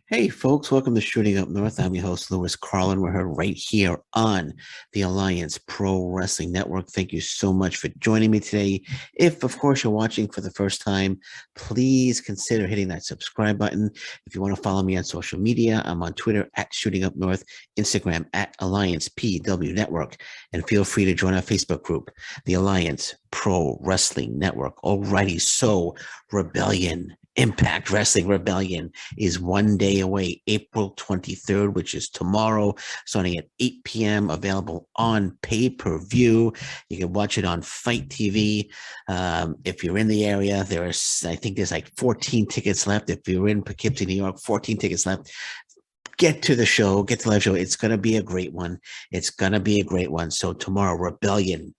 Hey, folks, welcome to Shooting Up North. I'm your host, Lewis Carlin. We're here right here on the Alliance Pro Wrestling Network. Thank you so much for joining me today. If, of course, you're watching for the first time, please consider hitting that subscribe button. If you want to follow me on social media, I'm on Twitter at Shooting Up North, Instagram at Alliance PW Network, and feel free to join our Facebook group, the Alliance Pro Wrestling Network. Alrighty, so Rebellion. Impact Wrestling Rebellion is one day away, April 23rd, which is tomorrow, starting at 8 p.m., available on pay-per-view. You can watch it on Fight TV. If you're in the area, I think there's like 14 tickets left. If you're in Poughkeepsie, New York, 14 tickets left. Get to the show, get to the live show. It's going to be a great one. It's going to be a great one. So tomorrow, Rebellion,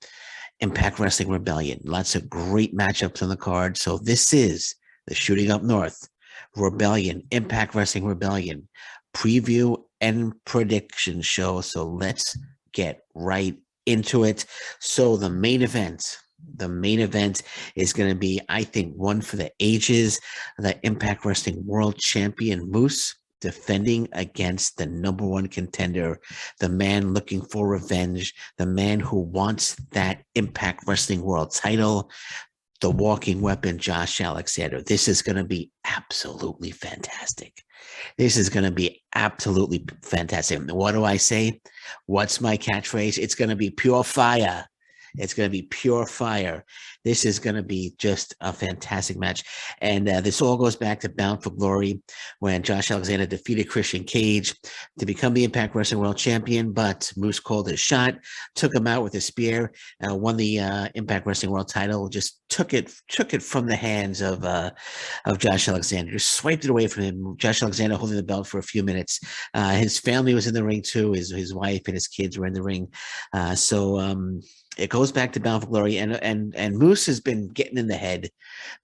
Impact Wrestling Rebellion. Lots of great matchups on the card. So this is the Shooting Up North Rebellion, Impact Wrestling Rebellion preview and prediction show. So let's get right into it. So the main event is going to be, I think, one for the ages. The Impact Wrestling World Champion Moose defending against the number one contender, the man looking for revenge, the man who wants that Impact Wrestling World title, the walking weapon, Josh Alexander. This is going to be absolutely fantastic. This is going to be absolutely fantastic. What do I say? What's my catchphrase? It's going to be pure fire. It's going to be pure fire. This is going to be just a fantastic match. And this all goes back to Bound for Glory when Josh Alexander defeated Christian Cage to become the Impact Wrestling World Champion. But Moose called his shot, took him out with a spear, won the Impact Wrestling World title, just took it from the hands of Josh Alexander, just swiped it away from him. Josh Alexander holding the belt for a few minutes. His family was in the ring too. His wife and his kids were in the ring. It goes back to Bound for Glory, and Moose has been getting in the head.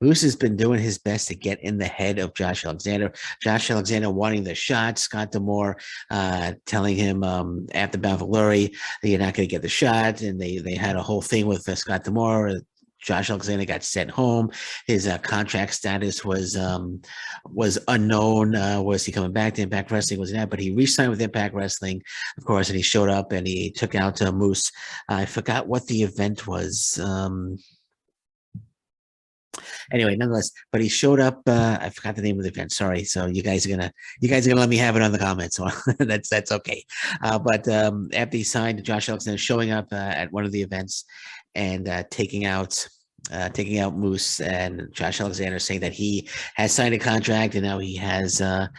Moose has been doing his best to get in the head of Josh Alexander. Josh Alexander wanting the shot. Scott D'Amore telling him after Bound for Glory that you're not going to get the shot, and they had a whole thing with Scott D'Amore. Josh Alexander got sent home. His contract status was unknown. Was he coming back to Impact Wrestling? Was he not? But he re-signed with Impact Wrestling, of course, and he showed up and he took out Moose. I forgot what the event was. Anyway, nonetheless, but he showed up. I forgot the name of the event. Sorry. So you guys are gonna let me have it on the comments. So that's okay. But after he signed, Josh Alexander showing up at one of the events and taking out Moose, and Josh Alexander saying that he has signed a contract and now he has a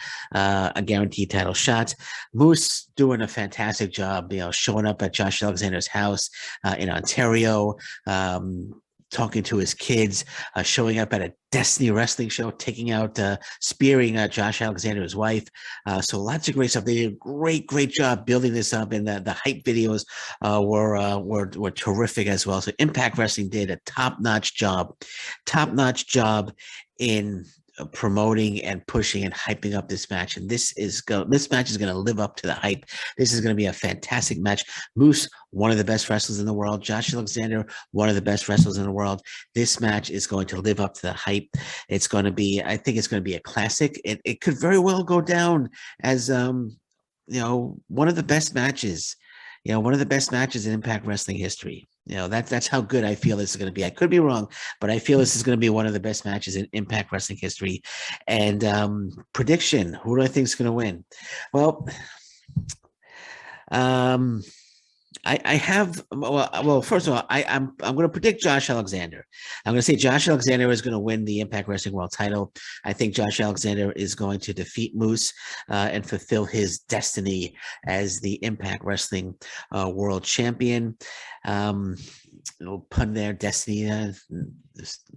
guaranteed title shot. Moose doing a fantastic job, showing up at Josh Alexander's house in Ontario. Talking to his kids, showing up at a Destiny Wrestling show, taking out, spearing Josh Alexander, his wife. So lots of great stuff. They did a great job building this up, and the hype videos were terrific as well. So Impact Wrestling did a top-notch job in promoting and pushing and hyping up this match, and this match is going to live up to the hype. This is going to be a fantastic match. Moose, one of the best wrestlers in the world. Josh Alexander, one of the best wrestlers in the world. This match is going to live up to the hype. It's going to be, I think it's going to be a classic. It could very well go down as one of the best matches. One of the best matches in Impact Wrestling history. That's how good I feel this is going to be. I could be wrong, but I feel this is going to be one of the best matches in Impact Wrestling history. And prediction: who do I think is going to win? Well, I have first of all, I'm going to predict Josh Alexander. I'm going to say Josh Alexander is going to win the Impact Wrestling World title. I think Josh Alexander is going to defeat Moose and fulfill his destiny as the Impact Wrestling World Champion. Little pun there, Destiny.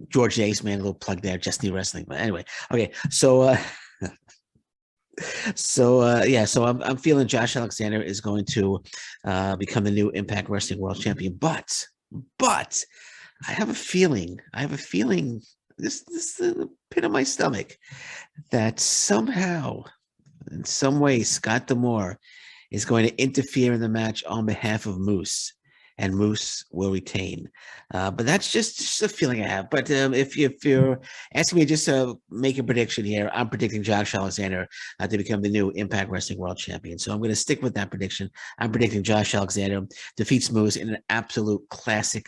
George Ace, man, a little plug there, Destiny Wrestling. But anyway, okay, so. So I'm feeling Josh Alexander is going to become the new Impact Wrestling World Champion, but I have a feeling this in the pit of my stomach that somehow, in some way, Scott D'Amore is going to interfere in the match on behalf of Moose and Moose will retain. But that's just a feeling I have. But if you're asking me just to make a prediction here, I'm predicting Josh Alexander to become the new Impact Wrestling World Champion. So I'm going to stick with that prediction. I'm predicting Josh Alexander defeats Moose in an absolute classic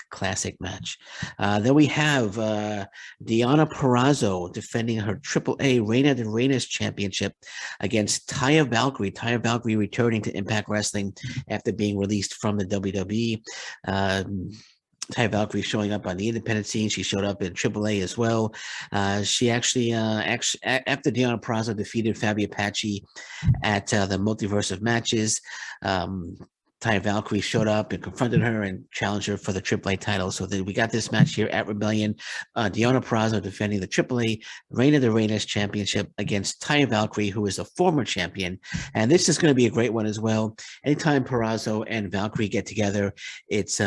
match. Then we have Deonna Purrazzo defending her AAA Reina de Reinas Championship against Taya Valkyrie. Taya Valkyrie returning to Impact Wrestling after being released from the WWE. Taya Valkyrie showing up on the independent scene. She showed up in AAA as well. She actually after Deonna Purrazzo defeated Fabi Apache at the Multiverse of Matches. Taya Valkyrie showed up and confronted her and challenged her for the AAA title. So we got this match here at Rebellion. Deonna Purrazzo defending the AAA Reina de Reinas Championship against Taya Valkyrie, who is a former champion. And this is going to be a great one as well. Anytime Purrazzo and Valkyrie get together, it's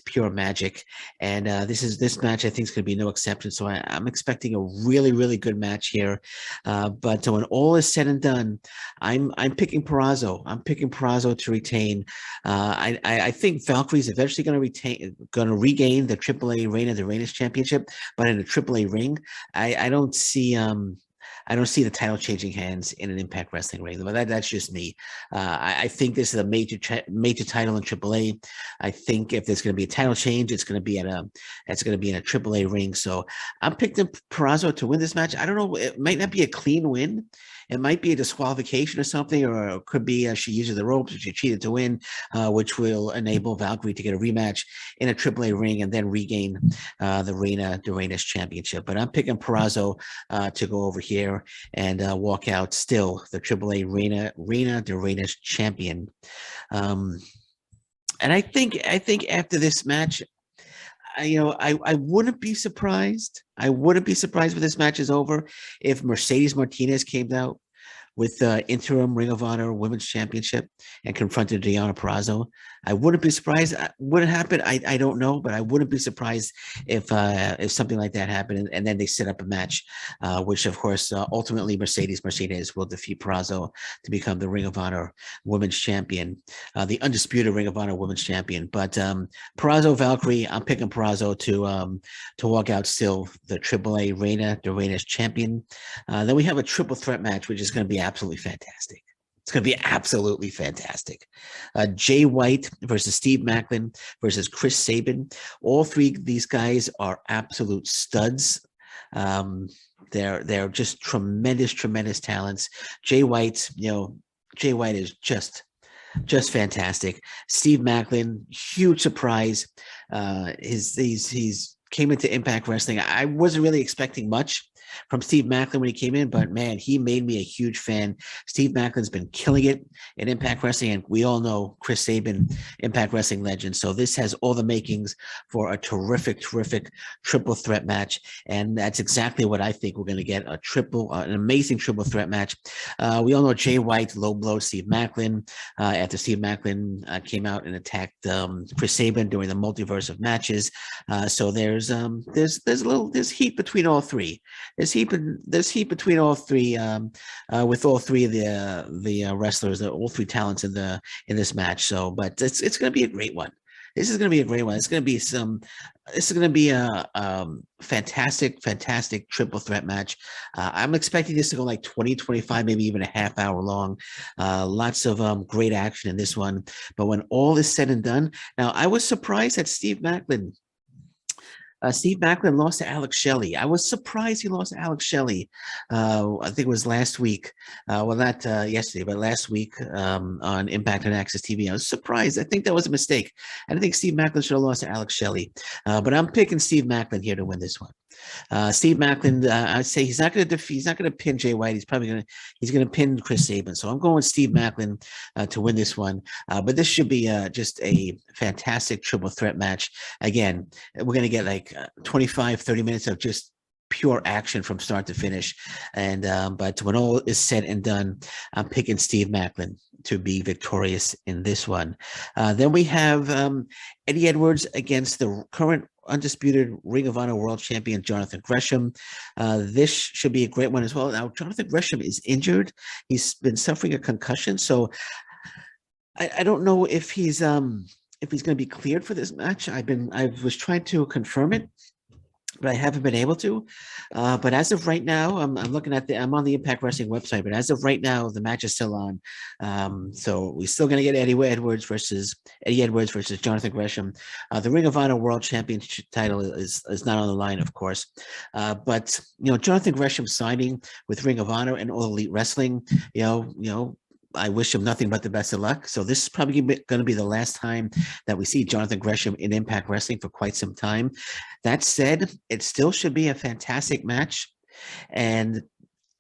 pure magic. And this match I think is going to be no exception. So I'm expecting a really good match here. But when all is said and done, I'm picking Purrazzo. I'm picking Purrazzo to retain. I think Valkyrie's eventually going to regain the AAA Reina de Reinas Championship, but in a AAA ring. I don't see the title changing hands in an Impact Wrestling ring, but that's just me. I think this is a major title in AAA. I think if there's going to be a title change, it's going to be in a AAA ring. So I'm picking Purrazzo to win this match. I don't know. It might not be a clean win. It might be a disqualification or something, or it could be she uses the ropes or she cheated to win, which will enable Valkyrie to get a rematch in a AAA ring and then regain the Reina de Reinas Championship. But I'm picking Purrazzo to go over here and walk out still the AAA Reina de Reinas champion. And I think after this match, I wouldn't be surprised. I wouldn't be surprised when this match is over if Mercedes Martinez came out with the interim Ring of Honor Women's Championship and confronted Deonna Purrazzo. I wouldn't be surprised. Would it happen? I don't know, but I wouldn't be surprised if something like that happened and then they set up a match, which of course ultimately Mercedes Martinez will defeat Purrazzo to become the Ring of Honor Women's Champion, the undisputed Ring of Honor Women's Champion. But Purrazzo Valkyrie, I'm picking Purrazzo to walk out still the AAA Reina de Reinas champion. Then we have a triple threat match, which is going to be absolutely fantastic. It's going to be absolutely fantastic. Jay White versus Steve Maclin versus Chris Sabin. All three of these guys are absolute studs. They're just tremendous talents. Jay White is just fantastic. Steve Maclin, huge surprise. He's came into Impact Wrestling. I wasn't really expecting much from Steve Maclin when he came in, but man, he made me a huge fan. Steve Macklin's been killing it in Impact Wrestling, and we all know Chris Sabin, Impact Wrestling legend. So this has all the makings for a terrific triple threat match, and that's exactly what I think we're going to get, an amazing triple threat match. We all know Jay White low blow Steve Maclin after Steve Maclin came out and attacked Chris Sabin during the Multiverse of Matches. So there's heat between all three. There's heat between all three, with all three of the wrestlers, all three talents in this match. So, but it's going to be a great one. This is going to be a great one. This is going to be a fantastic triple threat match. I'm expecting this to go like 20, 25, maybe even a half hour long. Lots of great action in this one. But when all is said and done, now I was surprised that Steve Maclin lost to Alex Shelley. I was surprised he lost to Alex Shelley. I think it was last week. Well, not yesterday, but last week on Impact and Access TV. I was surprised. I think that was a mistake. I didn't think Steve Maclin should have lost to Alex Shelley. But I'm picking Steve Maclin here to win this one. Steve Maclin, I'd say he's not going to pin Jay White. He's going to pin Chris Sabin. So I'm going with Steve Maclin to win this one. But this should be just a fantastic triple threat match. Again, we're going to get like 25, 30 minutes of just pure action from start to finish. And but when all is said and done, I'm picking Steve Maclin to be victorious in this one. Then we have Eddie Edwards against the current undisputed Ring of Honor World Champion Jonathan Gresham. This should be a great one as well. Now, Jonathan Gresham is injured. He's been suffering a concussion, so I don't know if he's if he's going to be cleared for this match. I was trying to confirm it, but I haven't been able to. But as of right now, I'm looking at I'm on the Impact Wrestling website, but as of right now, the match is still on. So we're still going to get Eddie Edwards versus Jonathan Gresham. The Ring of Honor World Championship title is not on the line, of course. But Jonathan Gresham signing with Ring of Honor and All Elite Wrestling, I wish him nothing but the best of luck. So this is probably going to be the last time that we see Jonathan Gresham in Impact Wrestling for quite some time. That said, it still should be a fantastic match. And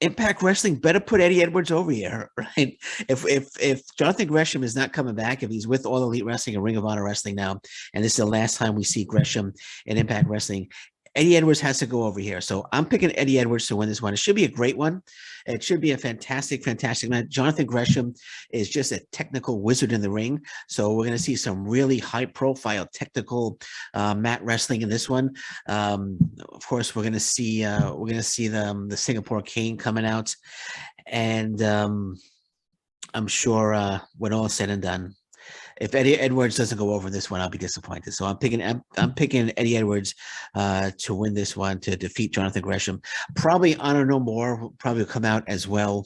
Impact Wrestling better put Eddie Edwards over here, right? If Jonathan Gresham is not coming back, if he's with All Elite Wrestling and Ring of Honor Wrestling now, and this is the last time we see Gresham in Impact Wrestling, Eddie Edwards has to go over here. So I'm picking Eddie Edwards to win this one. It should be a great one. It should be a fantastic, fantastic match. Jonathan Gresham is just a technical wizard in the ring. So we're going to see some really high-profile technical mat wrestling in this one. Of course, we're going to see the Singapore Cane coming out, and I'm sure when all is said and done, if Eddie Edwards doesn't go over this one, I'll be disappointed. So I'm picking Eddie Edwards to win this one, to defeat Jonathan Gresham. Probably Honor No More will probably come out as well.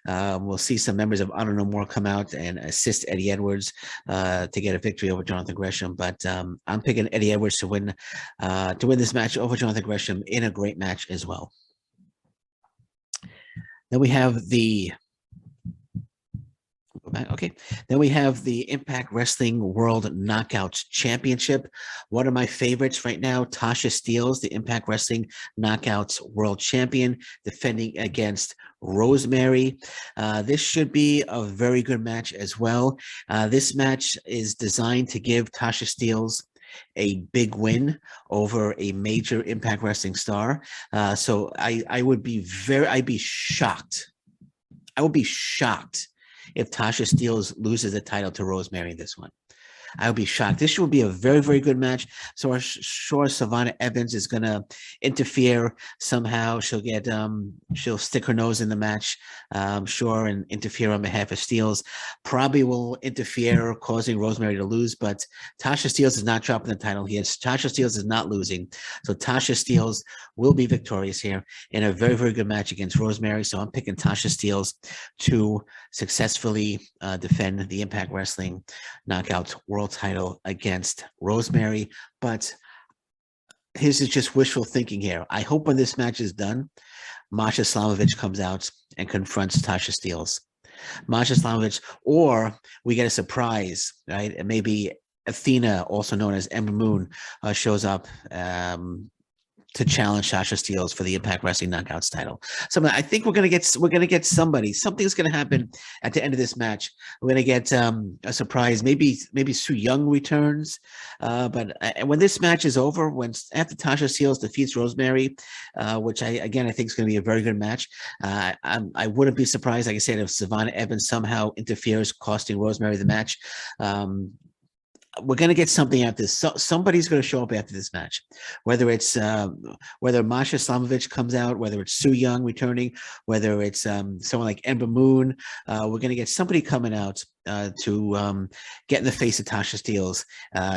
We'll see some members of Honor No More come out and assist Eddie Edwards to get a victory over Jonathan Gresham. But I'm picking Eddie Edwards to win this match over Jonathan Gresham in a great match as well. Then we have the Okay. Then we have the Impact Wrestling World Knockouts Championship. One of my favorites right now, Tasha Steelz, the Impact Wrestling Knockouts World Champion, defending against Rosemary. This should be a very good match as well. This match is designed to give Tasha Steelz a big win over a major Impact Wrestling star. So I'd be shocked. I would be shocked if Tasha Steelz loses the title to Rosemary in this one. I would be shocked. This will be a very, very good match. So I'm sure Savannah Evans is going to interfere somehow. She'll stick her nose in the match, I'm sure, and interfere on behalf of Steelz. Probably will interfere, causing Rosemary to lose, but Tasha Steelz is not dropping the title here. Tasha Steelz is not losing. So Tasha Steelz will be victorious here in a very, very good match against Rosemary. So I'm picking Tasha Steelz to successfully defend the Impact Wrestling Knockouts World title against Rosemary. But this is just wishful thinking here. I hope when this match is done, Masha Slamovich comes out and confronts Tasha Steelz. Masha Slamovich, or we get a surprise, right? And maybe Athena, also known as Ember Moon, shows up to challenge Tasha Steelz for the Impact Wrestling Knockouts title. So I think we're gonna get somebody. Something's gonna happen at the end of this match. We're gonna get a surprise. Maybe Su Yung returns. But when this match is over, after Tasha Steelz defeats Rosemary, which I think is gonna be a very good match. I wouldn't be surprised, like I said, if Savannah Evans somehow interferes, costing Rosemary the match. We're going to get something after this. Somebody's going to show up after this match, whether it's whether Masha Slamovich comes out, whether it's Su Yung returning, whether it's someone like Ember Moon. We're going to get somebody coming out to get in the face of Tasha Steelz,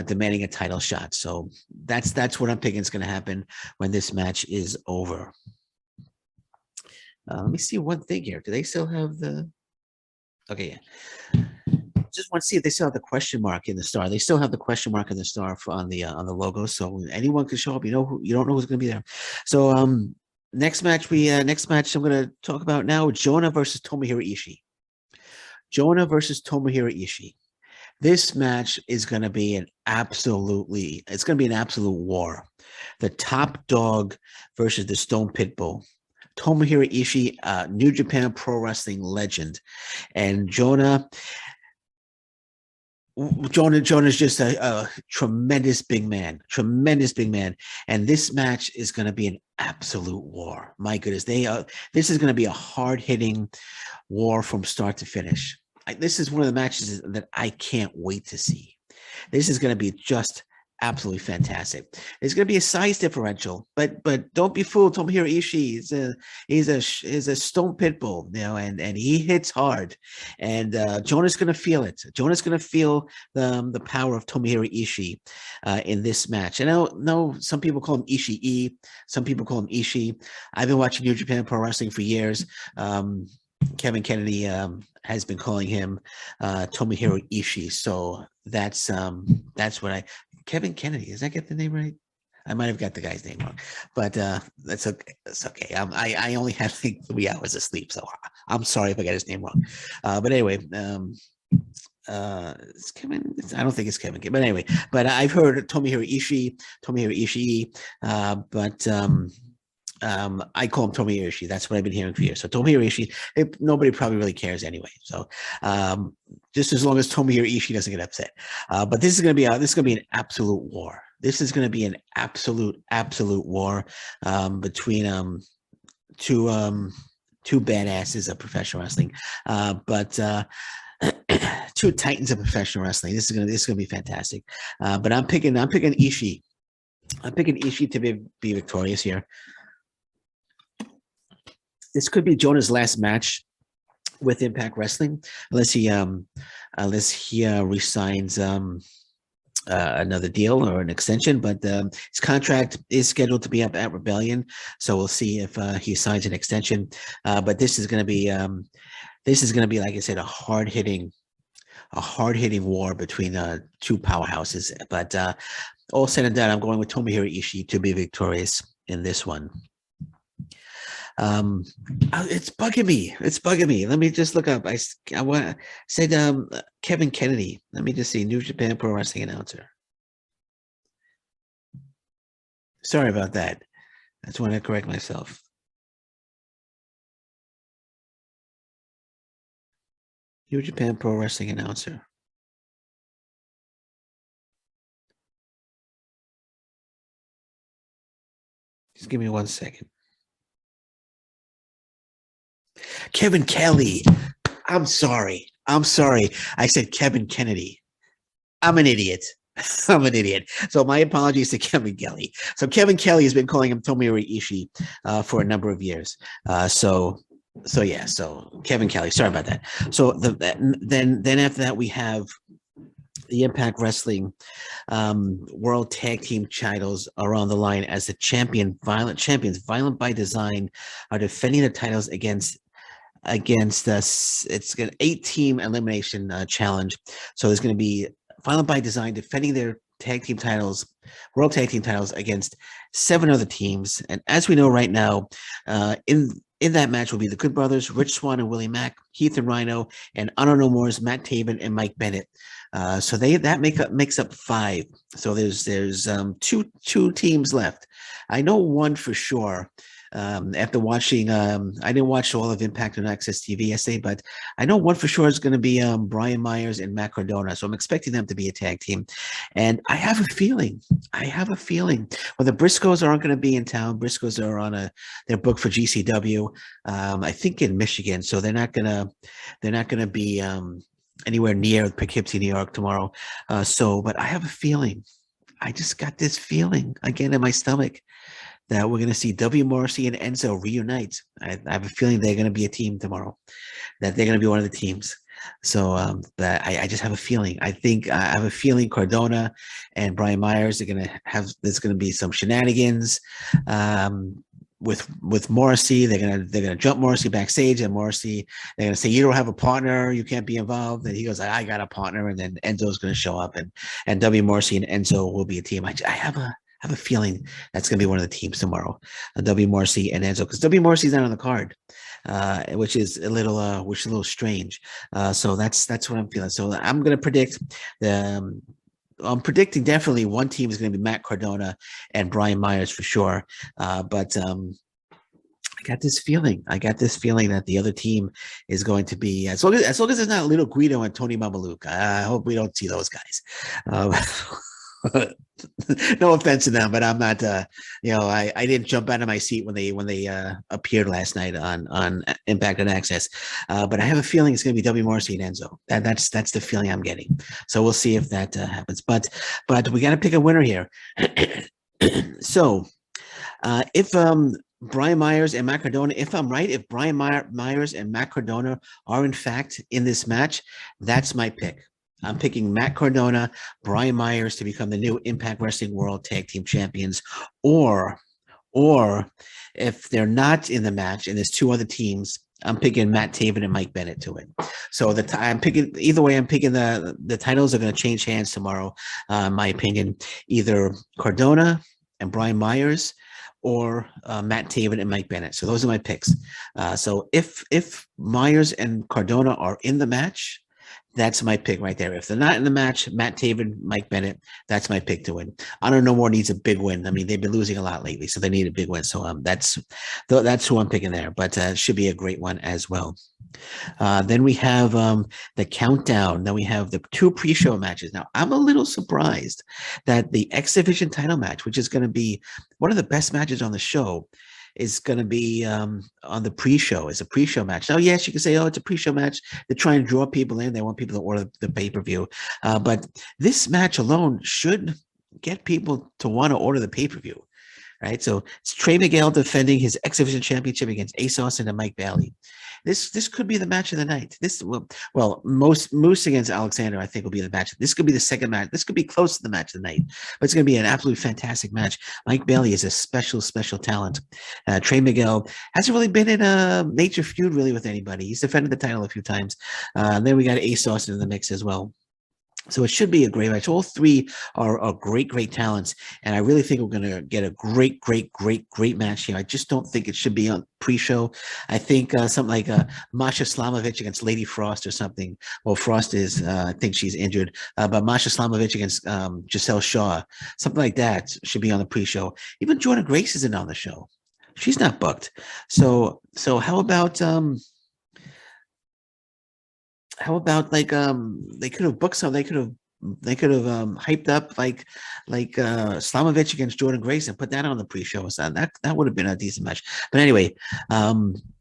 demanding a title shot. So that's what I'm thinking is going to happen when this match is over. Let me see one thing here. Do they still have the? Okay, yeah. Just want to see if they still have the question mark in the star. They still have the question mark in the star on the logo, so anyone can show up. You don't know who's going to be there. So next match I'm going to talk about now: Jonah versus Tomohiro Ishii. Jonah versus Tomohiro Ishii. This match is going to be an absolute war. The top dog versus the Stone Pitbull. Tomohiro Ishii, New Japan Pro Wrestling legend, and Jonah is just a tremendous big man, and this match is going to be an absolute war. My goodness, this is going to be a hard-hitting war from start to finish. This is one of the matches that I can't wait to see. This is going to be just absolutely fantastic. It's going to be a size differential, but don't be fooled. Tomohiro Ishii is a stone pit bull, and he hits hard, and Jonah's going to feel it. Jonah's going to feel the power of Tomohiro Ishii in this match. And I know some people call him Ishii, some people call him Ishii. I've been watching New Japan Pro Wrestling for years. Kevin Kennedy has been calling him Tomohiro Ishii, so that's what I. Kevin Kennedy, does I get the name right? I might have got the guy's name wrong, but that's okay. That's okay. I only had like 3 hours of sleep, so I'm sorry if I got his name wrong. But anyway, it's Kevin. I don't think it's Kevin, but anyway. But I've heard Tomohiro Ishii, but I call him Tomohiro Ishii. That's what I've been hearing for years. So Tomohiro Ishii, nobody probably really cares anyway. So just as long as Tomohiro Ishii doesn't get upset. But this is going to be an absolute war. This is going to be an absolute war between two badasses of professional wrestling, but two titans of professional wrestling. This is gonna be fantastic. But I'm picking Ishii. I'm picking Ishii to be victorious here. This could be Jonah's last match with Impact Wrestling, unless he resigns another deal or an extension. But his contract is scheduled to be up at Rebellion, so we'll see if he signs an extension. But this is going to be like I said, a hard hitting war between two powerhouses. But all said and done, I'm going with Tomohiro Ishii to be victorious in this one. It's bugging me. Let me just look up. I said Kevin Kennedy. Let me just see. New Japan Pro Wrestling announcer. Sorry about that. I just want to correct myself. New Japan Pro Wrestling announcer. Just give me 1 second. Kevin Kelly. I'm sorry. I said Kevin Kennedy. I'm an idiot. So my apologies to Kevin Kelly. So Kevin Kelly has been calling him Tomohiro Ishii for a number of years. So Kevin Kelly. Sorry about that. So then after that we have the Impact Wrestling World Tag Team titles are on the line as the champions, Violent by Design, are defending the titles against us. It's an 8-team elimination challenge. So there's going to be Violent by Design defending their tag team titles, world tag team titles, against 7 other teams. And as we know right now, in that match will be the Good Brothers, Rich Swann and Willie Mack, Heath and Rhino, and Honor No More's Matt Taven and Mike Bennett. So that makes up 5. So there's two teams left. I know one for sure. After watching, I didn't watch all of Impact on Access TV yesterday, but I know one for sure is going to be Brian Myers and Matt Cardona. So I'm expecting them to be a tag team, and I have a feeling. Well, the Briscoes aren't going to be in town. Briscoes are they're booked for GCW, I think in Michigan, so they're not gonna be anywhere near Poughkeepsie, New York tomorrow. But I have a feeling. I just got this feeling again in my stomach that we're going to see W. Morrissey and Enzo reunite. I have a feeling they're going to be a team tomorrow, that they're going to be one of the teams. So that I just have a feeling. I have a feeling Cardona and Brian Myers are going to have, there's going to be some shenanigans with Morrissey. They're going to jump Morrissey backstage, and Morrissey, they're going to say, you don't have a partner, you can't be involved. And he goes, I got a partner. And then Enzo's going to show up, and W. Morrissey and Enzo will be a team. I have a feeling that's going to be one of the teams tomorrow, W. Morrissey and Enzo, because W. Morrissey's not on the card, which is a little strange. So that's what I'm feeling. So I'm going to predict I'm predicting definitely one team is going to be Matt Cardona and Brian Myers for sure. But I got this feeling that the other team is going to be, as long as it's not Little Guido and Tony Mamaluke. I hope we don't see those guys. No offense to them, but I'm not. I didn't jump out of my seat when they appeared last night on Impact and Access. But I have a feeling it's going to be W Morrissey and Enzo. That's the feeling I'm getting. So we'll see if that happens. But we got to pick a winner here. So if Brian Myers and Matt Cardona, if I'm right, if Brian Myers and Matt Cardona are in fact in this match, that's my pick. I'm picking Matt Cardona, Brian Myers to become the new Impact Wrestling World Tag Team Champions, or if they're not in the match and there's two other teams, I'm picking Matt Taven and Mike Bennett to win. So I'm picking either way. I'm picking the titles are going to change hands tomorrow. In my opinion, either Cardona and Brian Myers, or Matt Taven and Mike Bennett. So those are my picks. So if Myers and Cardona are in the match, that's my pick right there. If they're not in the match, Matt Taven, Mike Bennett, that's my pick to win. Honor No More needs a big win. I mean, they've been losing a lot lately, so they need a big win. So that's who I'm picking there. But it should be a great one as well. Then we have the countdown. Then we have the two pre-show matches. Now, I'm a little surprised that the X Division title match, which is going to be one of the best matches on the show, is going to be on the pre-show. It's a pre-show match. Now, yes, you can say, oh, it's a pre-show match. They're trying to draw people in. They want people to order the pay-per-view. But this match alone should get people to want to order the pay-per-view. Right, so it's Trey Miguel defending his X Division Championship against Ace Austin and Mike Bailey. This could be the match of the night. Moose against Alexander, I think, will be the match. This could be the second match. This could be close to the match of the night, but it's going to be an absolutely fantastic match. Mike Bailey is a special talent. Trey Miguel hasn't really been in a major feud really with anybody. He's defended the title a few times. Then we got Ace Austin in the mix as well. So it should be a great match. All three are great talents, and I really think we're going to get a great match here. I just don't think it should be on pre-show. I think something like Masha Slamovich against Lady Frost or something. Well, Frost is, I think she's injured, but Masha Slamovich against Giselle Shaw, something like that should be on the pre-show. Even Jonah Grace isn't on the show. She's not booked. So how about like they could have booked some, they could have hyped up like Slamovich against Jordan Grace and put that on the pre-show. So that would have been a decent match. But anyway,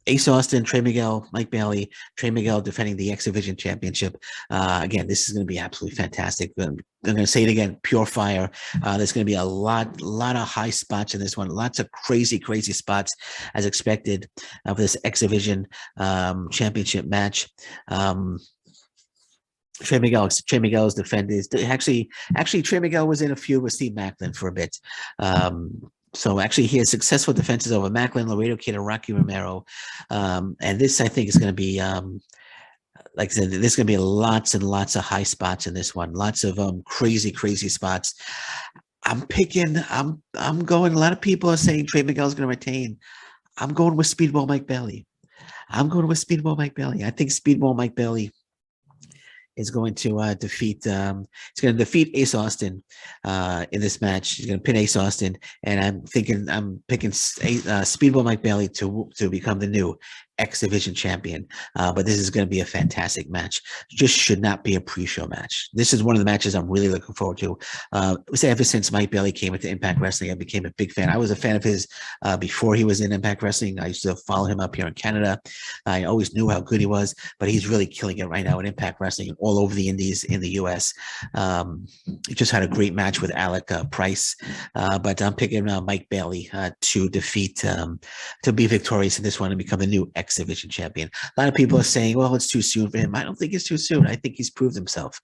Ace Austin, Trey Miguel, Mike Bailey, Trey Miguel defending the X Division Championship. Again, this is going to be absolutely fantastic. I'm going to say it again, pure fire. There's going to be a lot of high spots in this one. Lots of crazy spots as expected of this X Division championship match. Trey Miguel's defenders. Actually, Trey Miguel was in a feud with Steve Macklin for a bit. So actually, he has successful defenses over Macklin, Laredo Kid, and Rocky Romero. And this, I think, is going to be, like I said, there's going to be lots and lots of high spots in this one. Lots of crazy spots. I'm going. A lot of people are saying Trey Miguel's going to retain. I'm going with Speedball Mike Bailey. I think Speedball Mike Bailey is going to defeat Ace Austin in this match. He's going to pin Ace Austin, and I'm picking Speedball Mike Bailey to become the new X Division champion. But this is going to be a fantastic match. Just should not be a pre-show match. This is one of the matches I'm really looking forward to. Ever since Mike Bailey came into Impact Wrestling, I became a big fan. I was a fan of his before he was in Impact Wrestling. I used to follow him up here in Canada. I always knew how good he was, but he's really killing it right now in Impact Wrestling all over the indies in the US. He just had a great match with Alec Price, but I'm picking Mike Bailey to defeat, to be victorious in this one and become the new X Division champion. A lot of people are saying, well, it's too soon for him. I don't think it's too soon. I think he's proved himself.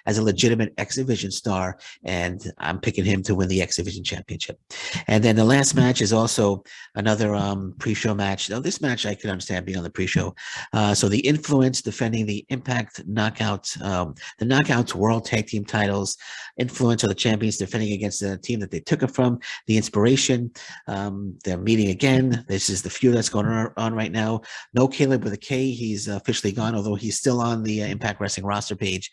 As a legitimate X Division star, and I'm picking him to win the X Division championship. And then the last match is also another pre-show match. Now, this match I could understand being on the pre-show. So the Influence defending the Impact Knockouts, the Knockouts World Tag Team titles. Influence are the champions defending against the team that they took it from, the Inspiration. They're meeting again. This is the feud that's going on right now. No Caleb with a K. He's officially gone, although he's still on the Impact Wrestling roster page.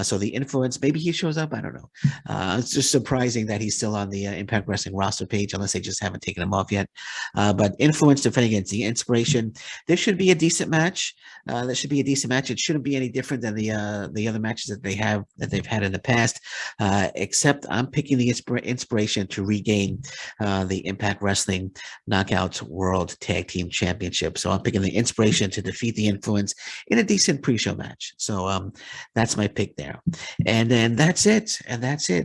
So the influence, maybe he shows up. I don't know. It's just surprising that he's still on the Impact Wrestling roster page, unless they just haven't taken him off yet. But influence defending against the Inspiration. This should be a decent match. That should be a decent match. It shouldn't be any different than the other matches that they've had in the past, except I'm picking the Inspiration to regain the Impact Wrestling Knockouts World Tag Team Championship. So I'm picking the Inspiration to defeat the Influence in a decent pre-show match. So that's my pick there, and then that's it.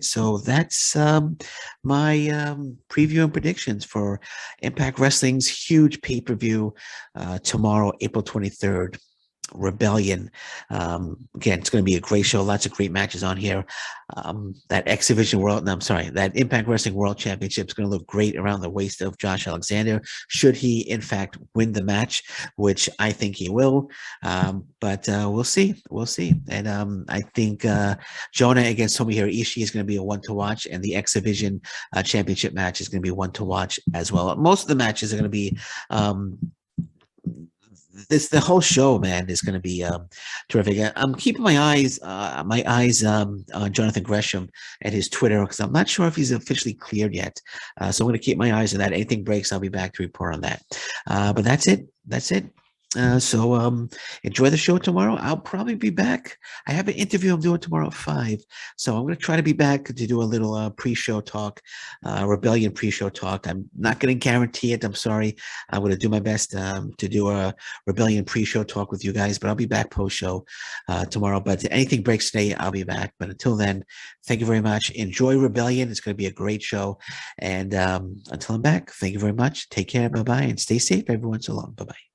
So that's my preview and predictions for Impact Wrestling's huge pay-per-view tomorrow, April 23rd. Rebellion. Again, it's going to be a great show. Lots of great matches on here. That X Division World, no, I'm sorry, that Impact Wrestling World Championship is going to look great around the waist of Josh Alexander, should he, in fact, win the match, which I think he will. But we'll see. We'll see. And I think Jonah against Tomohiro Ishii is going to be a one to watch, and the X Division Championship match is going to be one to watch as well. Most of the matches are going to be the whole show, man, is going to be terrific. I'm keeping my eyes on Jonathan Gresham and his Twitter, because I'm not sure if he's officially cleared yet. So I'm going to keep my eyes on that. Anything breaks, I'll be back to report on that. But that's it. So enjoy the show tomorrow. I'll probably be back. I have an interview I'm doing tomorrow at 5. So I'm going to try to be back to do a little pre-show talk, Rebellion pre-show talk. I'm not going to guarantee it. I'm sorry. I'm going to do my best to do a Rebellion pre-show talk with you guys, but I'll be back post-show tomorrow. But anything breaks today, I'll be back. But until then, thank you very much. Enjoy Rebellion. It's going to be a great show. And until I'm back, thank you very much. Take care. Bye-bye. And stay safe, everyone. So long. Bye-bye.